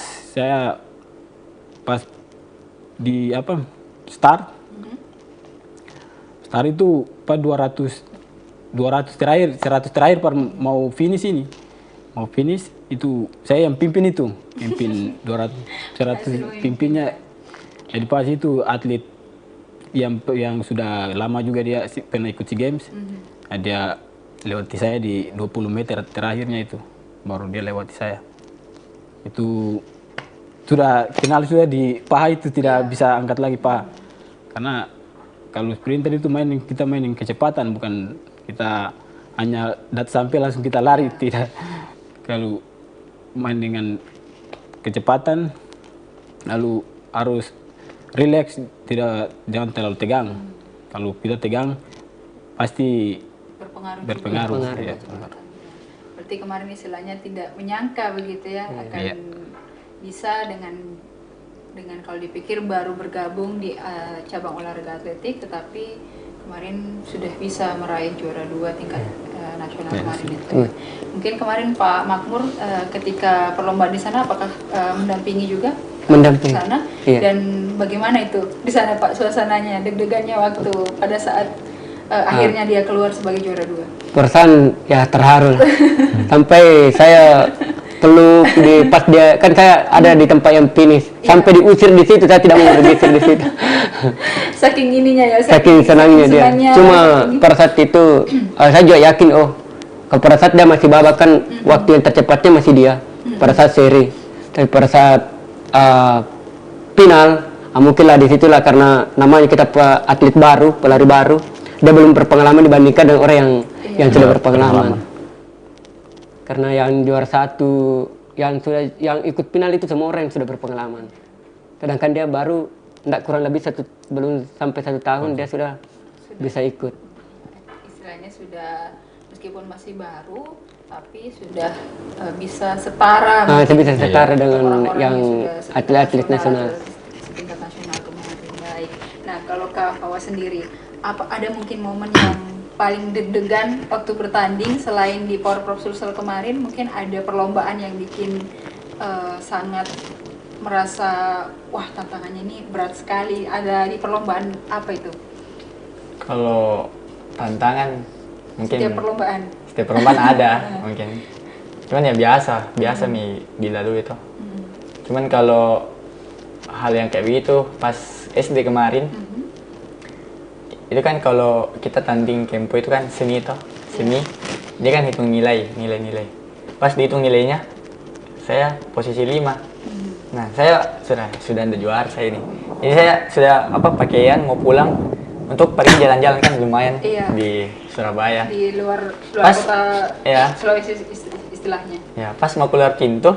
di start itu pas 200 terakhir, 100 terakhir mau finish itu saya yang pimpin 200 100 pimpinnya. Jadi pas itu atlet yang sudah lama juga dia pernah ikut SEA Games, dia lewati saya di 20 meter terakhirnya itu, baru dia lewati saya. Itu sudah kenal, sudah di paha itu tidak bisa angkat lagi paha. Karena kalau sprinter itu kita mainin kecepatan, bukan kita hanya sampai langsung kita lari, tidak. Kalau main dengan kecepatan, lalu harus relax, jangan terlalu tegang. Kalau kita tegang pasti berpengaruh. Ya. Berarti kemarin istilahnya tidak menyangka begitu ya, akan bisa dengan kalau dipikir baru bergabung di cabang olahraga atletik, tetapi kemarin sudah bisa meraih juara 2 tingkat nasional kemarin itu. Mungkin kemarin Pak Makmur ketika perlombaan di sana apakah mendampingi juga? Mendampingi. Sana? Dan bagaimana itu di sana Pak suasananya, deg-degannya waktu pada saat akhirnya dia keluar sebagai juara 2? Perasaan ya terharu. Sampai saya peluk pas dia, kan saya ada di tempat yang finish, sampai diusir di situ, saya tidak mau bergeser di situ. Saking ininya ya, saking senangnya dia. Cuma pada saat itu saya juga yakin, kalau pada saat dia masih babak kan waktu yang tercepatnya masih dia pada saat seri. Tapi pada saat final, mungkinlah di situlah karena namanya kita atlet baru, pelari baru, dia belum berpengalaman dibandingkan dengan orang yang sudah berpengalaman. Karena yang juara 1, yang ikut final itu semua orang yang sudah berpengalaman. Sedangkan dia baru tidak kurang lebih belum sampai 1 tahun dia sudah bisa ikut. Istilahnya sudah meskipun masih baru, tapi sudah bisa setara. Bisa setara dengan yang atlet-atlet nasional. Tingkat nasional kemarin. Baik. Nah, kalau Kak Fawa sendiri, ada mungkin momen yang paling deg-degan waktu bertanding selain di Power Prop Sulsel kemarin? Mungkin ada perlombaan yang bikin sangat merasa wah tantangannya ini berat sekali. Ada di perlombaan apa itu? Kalau tantangan mungkin setiap perlombaan ada mungkin. Cuman ya biasa nih dilalui itu. Cuman kalau hal yang kayak begitu pas SD kemarin, itu kan kalau kita tanding kempo itu kan semi, dia kan hitung nilai. Pas dihitung nilainya, saya posisi 5. Nah, saya sudah ada juara saya ini. Jadi saya sudah pakaian mau pulang untuk pergi jalan-jalan kan lumayan di Surabaya. Di luar pas, kota Sulawesi istilahnya. Ya, pas mau keluar pintu,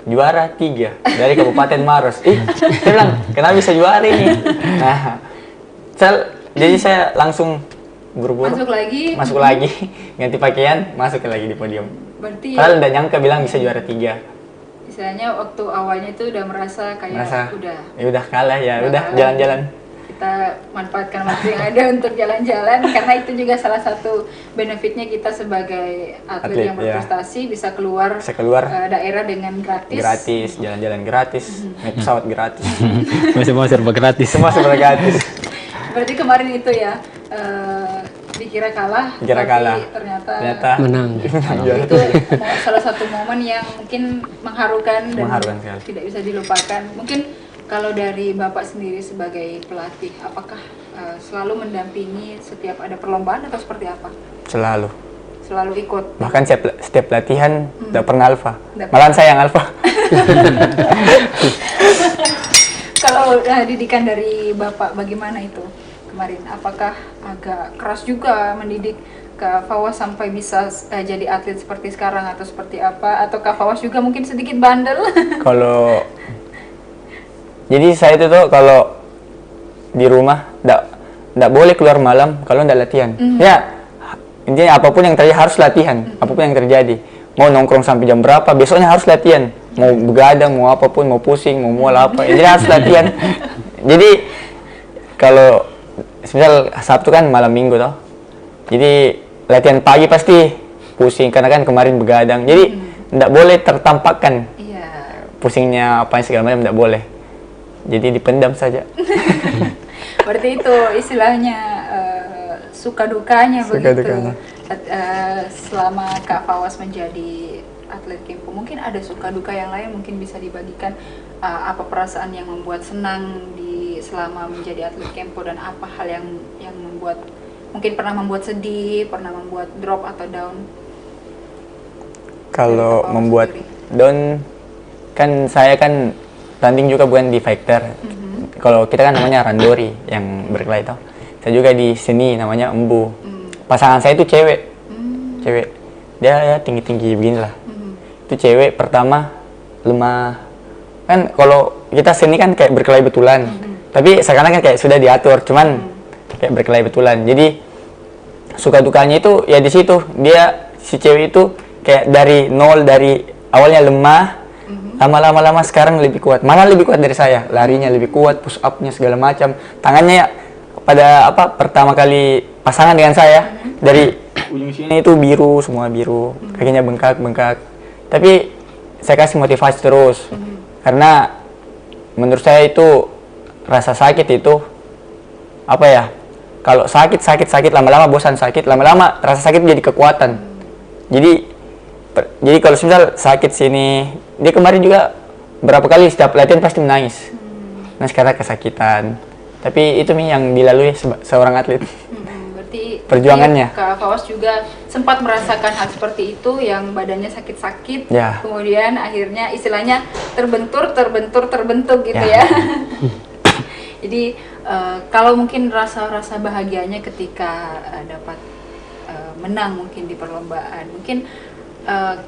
juara 3 dari Kabupaten Maros. Saya bilang, kenapa bisa juara ini? Nah, jadi saya langsung buru-buru masuk lagi, ganti pakaian, masuk lagi di podium. Berarti padahal tidak nyangka bilang bisa juara 3. Istilahnya waktu awalnya itu udah merasa kayak udah kalah ya, udah jalan-jalan. Kita manfaatkan waktu yang ada untuk jalan-jalan, karena itu juga salah satu benefitnya kita sebagai atlet yang berprestasi bisa keluar daerah dengan gratis, jalan-jalan gratis, naik pesawat gratis, semua serba gratis. Berarti kemarin itu ya dikira kalah, ternyata menang. Itu salah satu momen yang mungkin mengharukan dan tidak bisa dilupakan. Mungkin kalau dari Bapak sendiri sebagai pelatih, apakah selalu mendampingi setiap ada perlombaan atau seperti apa? Selalu ikut. Bahkan setiap latihan tidak pernah alfa. Malahan saya yang alfa. Kalau didikan dari Bapak bagaimana itu kemarin? Apakah agak keras juga mendidik Kak Fawas sampai bisa jadi atlet seperti sekarang atau seperti apa? Atau Kak Fawas juga mungkin sedikit bandel? Jadi saya itu tuh kalau di rumah nggak boleh keluar malam kalau nggak latihan. Ya, intinya apapun yang terjadi harus latihan, apapun yang terjadi. Mau nongkrong sampai jam berapa, besoknya harus latihan. Mau begadang, mau apapun, mau pusing, mau mual apa, jadi harus latihan. Jadi kalau misal Sabtu kan malam minggu toh, jadi latihan pagi pasti pusing karena kan kemarin begadang. Jadi nggak boleh tertampakkan pusingnya apa segala macam, nggak boleh. Jadi dipendam saja. Berarti itu istilahnya suka dukanya begitu. Selama Kak Fawaz menjadi atlet Kempo, mungkin ada suka duka yang lain mungkin bisa dibagikan, apa perasaan yang membuat senang selama menjadi atlet Kempo, dan apa hal yang membuat mungkin pernah membuat sedih, pernah membuat drop atau down. Kalau membuat down, kan saya kan tanding juga bukan di fighter. Kalau kita kan namanya randori yang berkelahi tau. Saya juga di seni namanya embu. Pasangan saya itu cewek. Cewek. Dia ya tinggi-tinggi beginilah. Itu cewek pertama lemah. Kan kalau kita seni kan kayak berkelahi betulan. Tapi sekarang kan kayak sudah diatur, cuman kayak berkelahi betulan. Jadi suka dukanya itu ya di situ. Dia si cewek itu kayak dari nol, dari awalnya lemah, lama-lama sekarang lebih kuat, malah lebih kuat dari saya, larinya lebih kuat, push up-nya segala macam, tangannya ya, pada pertama kali pasangan dengan saya dari ujung sini itu biru, semua biru, kakinya bengkak, tapi saya kasih motivasi terus, karena menurut saya itu rasa sakit itu apa ya, kalau sakit lama-lama bosan sakit, lama-lama rasa sakit jadi kekuatan. Jadi kalau misal sakit sini, dia kemarin juga berapa kali setiap latihan pasti menangis. Nah sekarang kesakitan. Tapi itu yang dilalui seorang atlet. Berarti perjuangannya. Kak Fawaz juga sempat merasakan hal seperti itu, yang badannya sakit-sakit, kemudian akhirnya istilahnya terbentur gitu ya. Jadi kalau mungkin rasa bahagianya ketika dapat menang mungkin di perlombaan, mungkin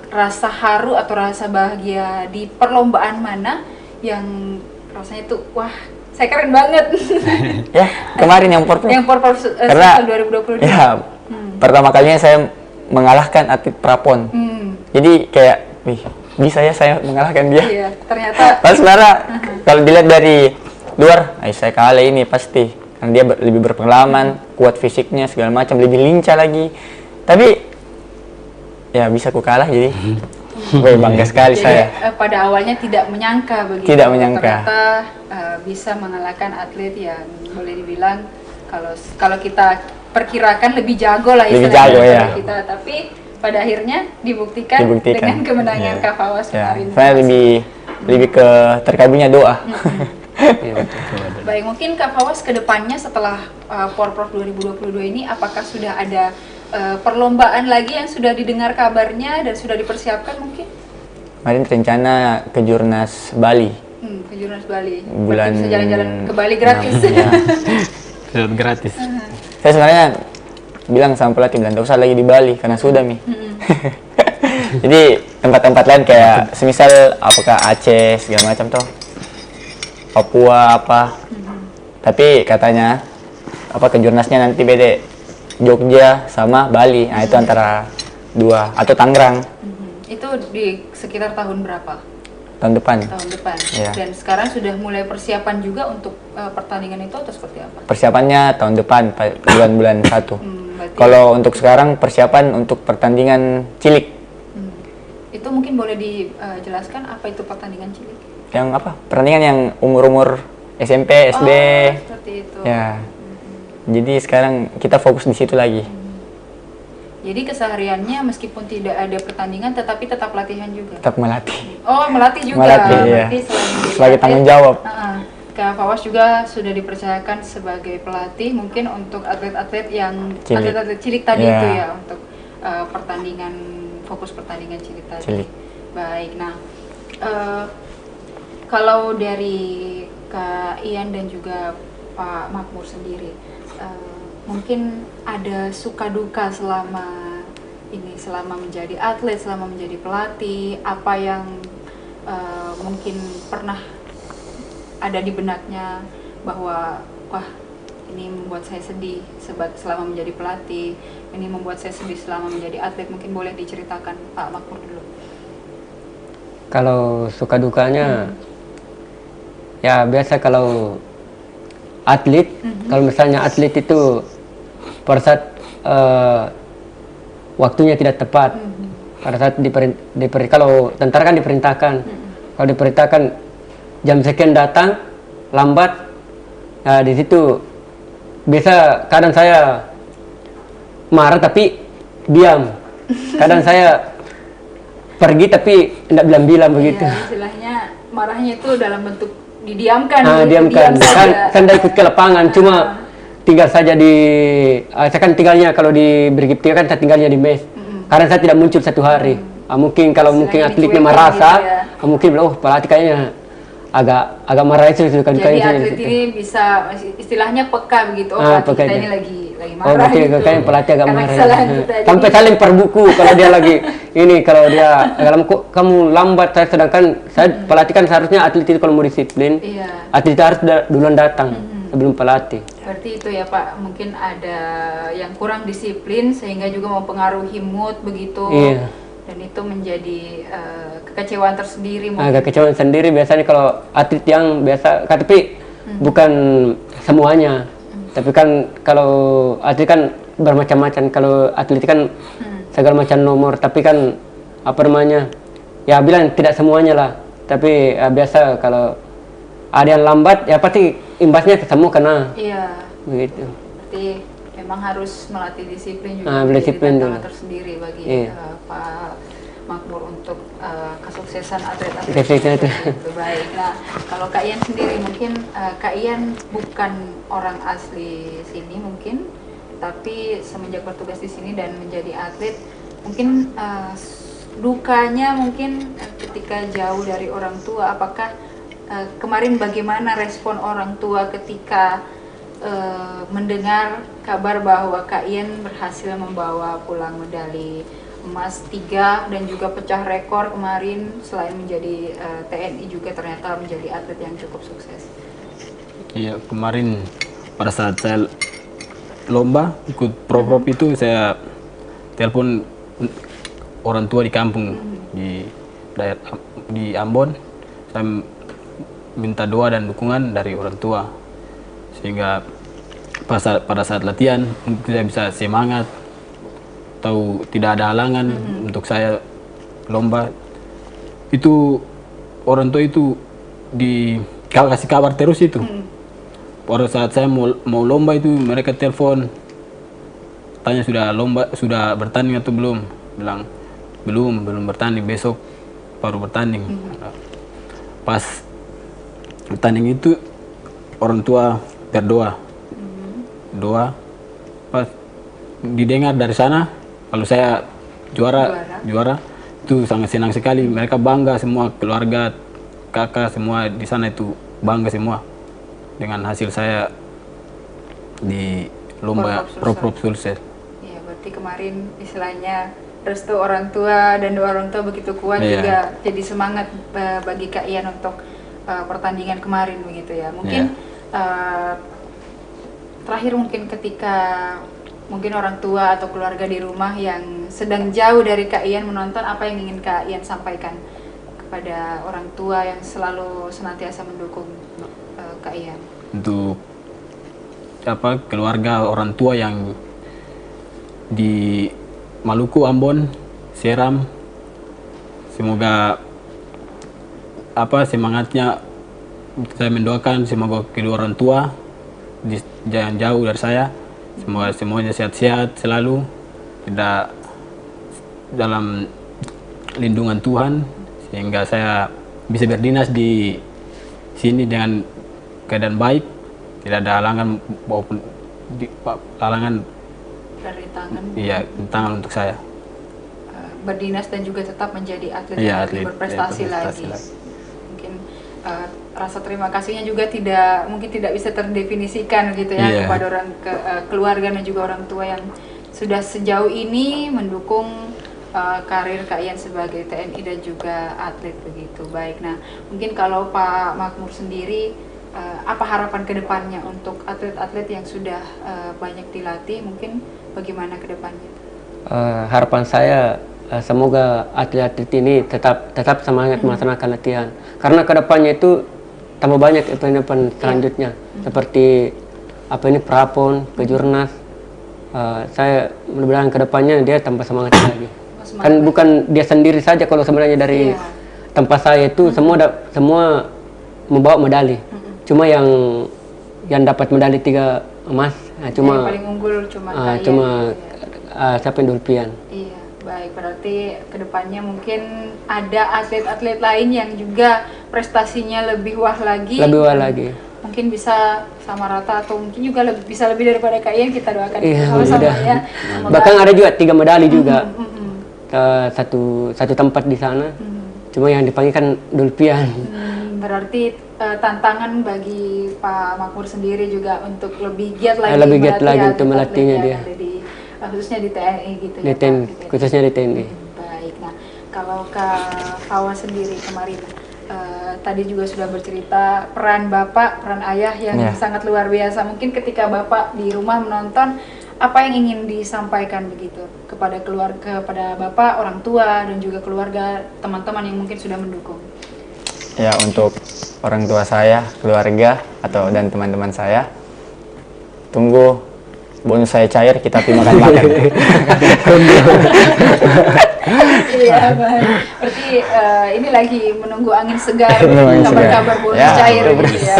rasa haru atau rasa bahagia di perlombaan mana yang rasanya tuh wah saya keren banget. Ya kemarin yang porpor karena 2022 ya pertama kalinya saya mengalahkan atlet prapon. Jadi kayak wih bisa ya saya mengalahkan dia. Iya, ternyata pas sebenarnya kalau dilihat dari luar saya kalah ini pasti karena dia lebih berpengalaman, kuat fisiknya segala macam, lebih lincah lagi, tapi ya bisa ku kalah, jadi bangga sekali jadi, saya. Pada awalnya tidak menyangka begitu. Tidak menyangka. Ternyata bisa mengalahkan atlet yang boleh dibilang kalau kita perkirakan lebih jago lah istilahnya kita, tapi pada akhirnya dibuktikan. Dengan kemenangan Kak Fawaz kemarin. Saya lebih ke terkabulnya doa. Baik, mungkin Kak Fawaz kedepannya setelah Porprov 2022 ini apakah sudah ada perlombaan lagi yang sudah didengar kabarnya dan sudah dipersiapkan mungkin? Kemarin rencana ke Jurnas Bali. Ke Jurnas Bali. Bulan bisa jalan-jalan ke Bali gratis. Gratis. Saya sebenarnya bilang sama pelatih bilang nggak usah lagi di Bali karena sudah mi. Jadi tempat-tempat lain kayak semisal apakah Aceh segala macam toh, Papua apa. Tapi katanya ke Jurnasnya nanti beda. Jogja sama Bali, nah itu antara dua, atau Tangerang. Itu di sekitar tahun berapa? Tahun depan. Ya. Dan sekarang sudah mulai persiapan juga untuk pertandingan itu atau seperti apa? Persiapannya tahun depan, bulan-bulan 1. Kalau untuk sekarang persiapan untuk pertandingan cilik. Itu mungkin boleh dijelaskan apa itu pertandingan cilik? Yang apa? Pertandingan yang umur-umur SMP, SD. Seperti itu. Ya. Jadi sekarang kita fokus di situ lagi. Jadi kesehariannya meskipun tidak ada pertandingan, tetapi tetap latihan juga. Tetap melatih. Oh, melatih juga. Melatih, iya. Sebagai tanggung jawab. Kak Fawaz juga sudah dipercayakan sebagai pelatih, mungkin untuk atlet-atlet yang atlet-atlet cilik tadi itu ya, untuk pertandingan, fokus pertandingan cilik tadi. Baik. Nah, kalau dari Kak Ian dan juga Pak Makmur sendiri, mungkin ada suka duka selama menjadi atlet, selama menjadi pelatih, apa yang mungkin pernah ada di benaknya bahwa wah ini membuat saya sedih selama menjadi pelatih, ini membuat saya sedih selama menjadi atlet. Mungkin boleh diceritakan Pak Makmur dulu. Kalau suka dukanya, ya biasa kalau atlet, kalau misalnya atlet itu pada saat waktunya tidak tepat, pada saat kalau tentara kan diperintahkan, kalau diperintahkan jam sekian datang, lambat, nah di situ biasa kadang saya marah tapi diam, kadang saya pergi tapi tidak bilang-bilang begitu. Ya, istilahnya marahnya itu dalam bentuk didiamkan. Diamkan, kan tidak ikut ke lapangan, cuma tinggal saja di, saya kan tinggalnya kalau di Brigip 3 kan saya tinggalnya di mes, karena saya tidak muncul 1 hari. Mungkin kalau mungkin atletnya merasa, gitu ya. mungkin oh pelatih kayaknya agak marah itu. Jadi atlet ini bisa istilahnya peka begitu, pelatih kita ini lagi marah gitu. Kayaknya pelatih agak marah. Sampai Jadi saling per buku kalau dia lagi ini, kalau dia kamu lambat, sedangkan saya pelatih kan seharusnya atlet itu kalau mau disiplin, atlet harus duluan datang sebelum pelatih. Berarti itu ya Pak, mungkin ada yang kurang disiplin sehingga juga mempengaruhi mood begitu. Iya. Dan itu menjadi kekecewaan tersendiri. Kekecewaan sendiri biasanya kalau atlet yang biasa, tapi bukan semuanya. Tapi kan kalau atlet kan bermacam-macam. Kalau atlet kan segala macam nomor, tapi kan apa namanya? Ya bilang tidak semuanya lah. Tapi biasa kalau ada yang lambat, ya pasti imbasnya ke semua kena. Iya. Begitu. Berarti memang harus melatih disiplin juga. Disiplin dulu. Tersendiri bagi Pak Makmur untuk kesuksesan atlet-atlet. Baik. Nah, kalau Kak Ian sendiri mungkin Kak Ian bukan orang asli sini mungkin, tapi semenjak bertugas di sini dan menjadi atlet, mungkin dukanya mungkin ketika jauh dari orang tua. Apakah kemarin bagaimana respon orang tua ketika mendengar kabar bahwa Kak Ian berhasil membawa pulang medali emas 3 dan juga pecah rekor kemarin, selain menjadi TNI juga ternyata menjadi atlet yang cukup sukses? Iya, kemarin pada saat saya lomba ikut prov itu, saya telepon orang tua di kampung di daerah di Ambon. Saya minta doa dan dukungan dari orang tua sehingga pada saat latihan saya bisa semangat, tahu tidak ada halangan untuk saya lomba. Itu orang tua itu kasih kabar terus itu. Pada saat saya mau lomba itu mereka telepon tanya sudah bertanding atau belum. Bilang belum bertanding, besok baru bertanding. Pas bertanding itu orang tua berdoa, pas didengar dari sana kalau saya juara itu sangat senang sekali. Mereka bangga semua, keluarga, kakak semua di sana itu bangga semua dengan hasil saya di lomba Prov Sulsel. Iya, berarti kemarin istilahnya restu orang tua dan doa orang tua begitu kuat juga jadi semangat bagi Kak Ian untuk pertandingan kemarin begitu ya. Mungkin terakhir mungkin ketika mungkin orang tua atau keluarga di rumah yang sedang jauh dari Kak Ian menonton, apa yang ingin Kak Ian sampaikan kepada orang tua yang selalu senantiasa mendukung Kak Ian? Untuk keluarga orang tua yang di Maluku, Ambon, Seram, semoga semangatnya, saya mendoakan semoga kedua orang tua jangan jauh dari saya, semuanya sehat-sehat selalu, tidak dalam lindungan Tuhan, sehingga saya bisa berdinas di sini dengan keadaan baik, tidak ada halangan maupun halangan dari tangan. Iya, tangan untuk saya berdinas dan juga tetap menjadi atlet yang berprestasi lagi. Mungkin rasa terima kasihnya juga mungkin tidak bisa terdefinisikan gitu ya kepada orang keluarga dan juga orang tua yang sudah sejauh ini mendukung karir Kak Ian sebagai TNI dan juga atlet begitu. Baik, nah mungkin kalau Pak Makmur sendiri apa harapan kedepannya untuk atlet-atlet yang sudah banyak dilatih, mungkin bagaimana kedepannya? Harapan saya semoga atlet-atlet ini tetap semangat melaksanakan latihan, karena kedepannya itu tambah banyak event-event selanjutnya seperti prapon, kejurnas. Saya mudah-mudahan kedepannya dia tambah semangat lagi. Kan bukan dia sendiri saja, kalau sebenarnya dari tempat saya itu semua membawa medali. Cuma yang dapat medali 3 emas, cuma yang paling unggul cuma siapa Indulpian. Iya, baik, berarti kedepannya mungkin ada atlet-atlet lain yang juga prestasinya lebih wah lagi. Mungkin bisa sama rata atau mungkin juga bisa lebih daripada Kak Ian, kita doakan sama-sama ya. Bahkan ada juga 3 medali juga. Satu tempat di sana. Cuma yang dipanggil kan Dulpian. Berarti tantangan bagi Pak Makmur sendiri juga untuk lebih giat lagi, untuk melatihnya dia. Ada khususnya di TNI gitu ya Pak. Khususnya di TNI. Baik, nah kalau Kak Fawa sendiri kemarin tadi juga sudah bercerita peran Bapak, peran Ayah yang sangat luar biasa. Mungkin ketika Bapak di rumah menonton, apa yang ingin disampaikan begitu kepada keluarga, kepada Bapak, orang tua, dan juga keluarga, teman-teman yang mungkin sudah mendukung? Ya, untuk orang tua saya, keluarga, dan teman-teman saya, tunggu bonus saya cair, kita pergi makan-makan. Iya, berarti ini lagi menunggu angin segar, kabar-kabar bonus cair gitu ya.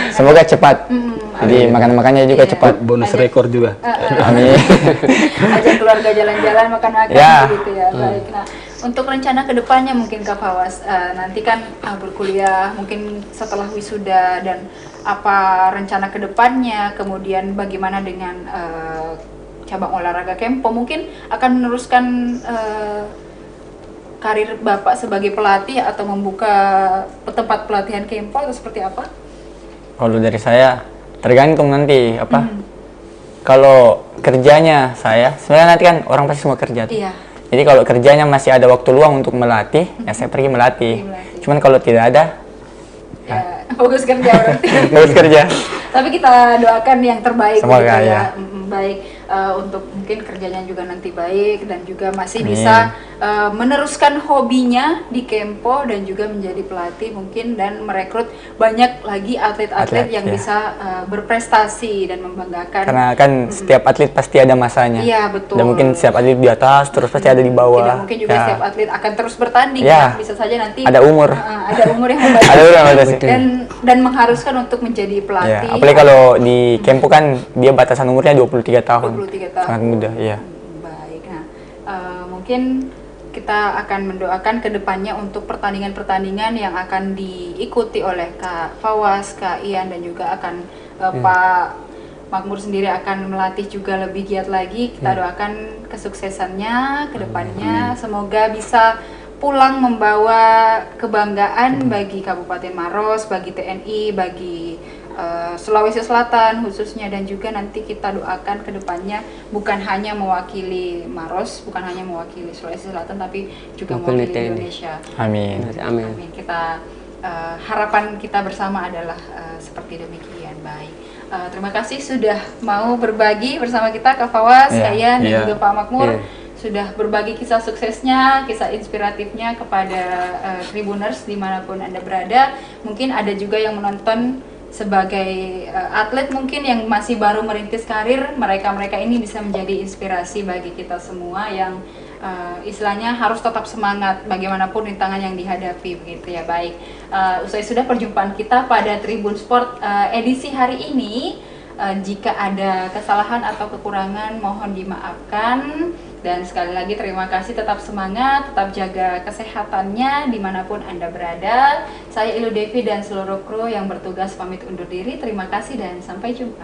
Semoga cepat. Jadi makan-makannya juga cepat. Bonus rekor juga. Amin. Ajak keluarga jalan-jalan, makan-makan gitu ya. Baik. Nah, untuk rencana kedepannya mungkin Kak Fawas, nanti kan berkuliah, mungkin setelah wisuda, dan apa rencana kedepannya, kemudian bagaimana dengan cabang olahraga Kempo, mungkin akan meneruskan karir Bapak sebagai pelatih atau membuka tempat pelatihan Kempo atau seperti apa? Kalau dari saya tergantung nanti kalau kerjanya saya sebenarnya nanti kan orang pasti semua kerja tuh. Iya. Jadi kalau kerjanya masih ada waktu luang untuk melatih, ya saya pergi melatih. Cuman kalau tidak ada, ya fokus kerja berarti. Fokus kerja. Tapi kita doakan yang terbaik. Semoga gitu ya. Baik, untuk mungkin kerjanya juga nanti baik dan juga masih bisa meneruskan hobinya di Kempo dan juga menjadi pelatih mungkin, dan merekrut banyak lagi atlet-atlet yang bisa berprestasi dan membanggakan. Karena kan setiap atlet pasti ada masanya. Iya, betul. Dan mungkin setiap atlet di atas terus pasti ada di bawah. Tidak mungkin juga setiap atlet akan terus bertanding. Ya. Bisa saja nanti ada umur. Ada umur yang membatasi. Ada umur yang membatasi. Dan mengharuskan untuk menjadi pelatih. Ya, apalagi kalau di Kempo kan dia batasan umurnya 23 tahun. 23 tahun. Sangat muda, iya. Baik. Nah, mungkin kita akan mendoakan kedepannya untuk pertandingan-pertandingan yang akan diikuti oleh Kak Fawas, Kak Ian, dan juga akan Pak Makmur sendiri akan melatih juga lebih giat lagi. Kita doakan kesuksesannya kedepannya. Semoga bisa pulang membawa kebanggaan bagi Kabupaten Maros, bagi TNI, bagi Sulawesi Selatan khususnya, dan juga nanti kita doakan kedepannya bukan hanya mewakili Maros, bukan hanya mewakili Sulawesi Selatan, tapi juga mewakili Indonesia. Amin. Amin. Kita harapan kita bersama adalah seperti demikian. Baik. Terima kasih sudah mau berbagi bersama kita, Kak Fawas, Kak Ian, dan juga Pak Makmur. Sudah berbagi kisah suksesnya, kisah inspiratifnya kepada Tribuners dimanapun Anda berada. Mungkin ada juga yang menonton sebagai atlet mungkin yang masih baru merintis karir. Mereka ini bisa menjadi inspirasi bagi kita semua yang istilahnya harus tetap semangat bagaimanapun rintangan yang dihadapi, begitu ya. Baik, usai sudah perjumpaan kita pada Tribun Sport edisi hari ini. Jika ada kesalahan atau kekurangan mohon dimaafkan, dan sekali lagi terima kasih, tetap semangat, tetap jaga kesehatannya dimanapun Anda berada. Saya Ilu Devi dan seluruh kru yang bertugas pamit undur diri. Terima kasih dan sampai jumpa.